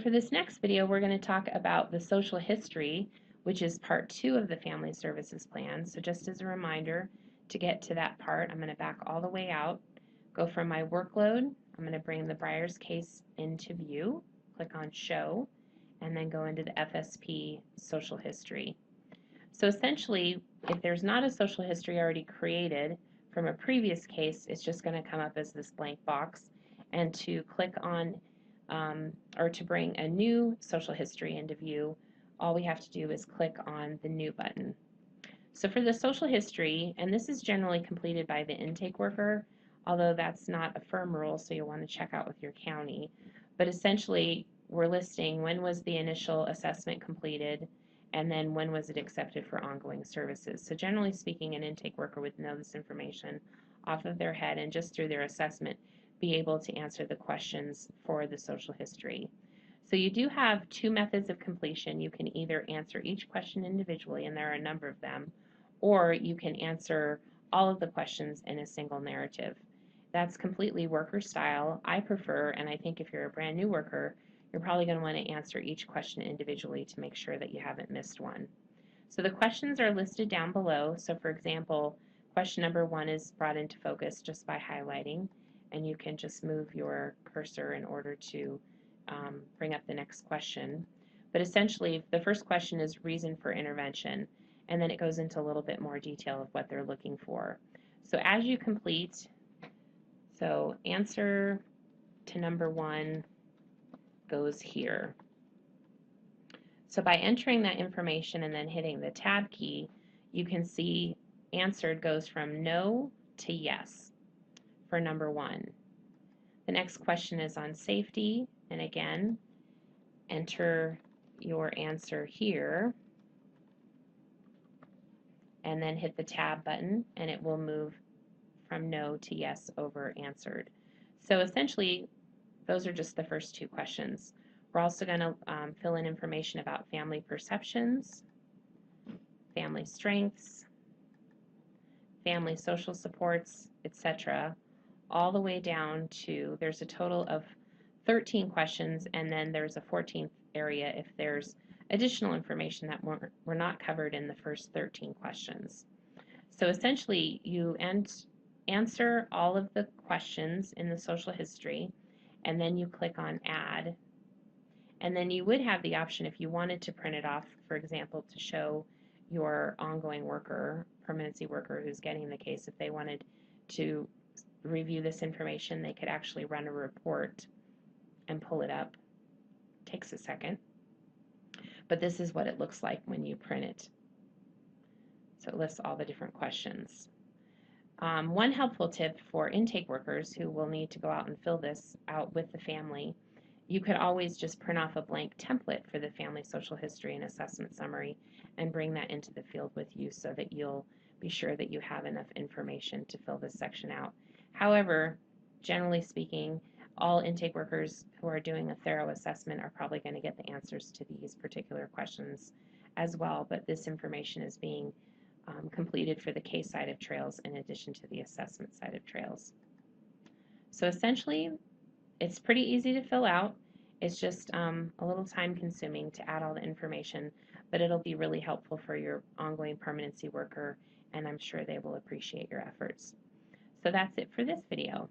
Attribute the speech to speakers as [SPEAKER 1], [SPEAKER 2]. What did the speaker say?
[SPEAKER 1] for this next video, we're going to talk about the social history, which is part 2 of the Family Services Plan. So just as a reminder, to get to that part, I'm going to back all the way out, go from my workload. I'm going to bring the Breyers case into view, click on Show, and then go into the FSP social history. So essentially, if there's not a social history already created from a previous case, it's just going to come up as this blank box. And to click on or to bring a new social history into view, all we have to do is click on the New button. So for the social history, and this is generally completed by the intake worker, although that's not a firm rule, so you'll want to check out with your county. But essentially, we're listing when was the initial assessment completed, and then when was it accepted for ongoing services. So generally speaking, an intake worker would know this information off of their head and just through their assessment be able to answer the questions for the social history. So you do have two methods of completion. You can either answer each question individually, and there are a number of them, or you can answer all of the questions in a single narrative. That's completely worker style. I prefer, and I think if you're a brand new worker, you're probably going to want to answer each question individually to make sure that you haven't missed one. So the questions are listed down below. So for example, question number 1 is brought into focus just by highlighting, and you can just move your cursor in order to bring up the next question. But essentially, the first question is reason for intervention, and then it goes into a little bit more detail of what they're looking for. So as you complete, so answer to number 1 goes here. So by entering that information and then hitting the tab key, you can see answered goes from no to yes for number 1. The next question is on safety, and again, enter your answer here and then hit the tab button, and it will move from no to yes over answered. So essentially, those are just the first 2 questions. We're also going to fill in information about family perceptions, family strengths, family social supports, etc., all the way down to, there's a total of 13 questions, and then there's a 14th area if there's additional information that were not covered in the first 13 questions. So essentially, you answer all of the questions in the social history, and then you click on Add. And then you would have the option, if you wanted to print it off, for example, to show your ongoing worker, permanency worker who's getting the case, if they wanted to review this information, they could actually run a report and pull it up. It takes a second. But this is what it looks like when you print it. So it lists all the different questions. One helpful tip for intake workers who will need to go out and fill this out with the family, you could always just print off a blank template for the family social history and assessment summary and bring that into the field with you so that you'll be sure that you have enough information to fill this section out. However, generally speaking, all intake workers who are doing a thorough assessment are probably going to get the answers to these particular questions as well, but this information is being completed for the case side of trails in addition to the assessment side of trails. So essentially, it's pretty easy to fill out. It's just a little time consuming to add all the information, but it'll be really helpful for your ongoing permanency worker, and I'm sure they will appreciate your efforts. So that's it for this video.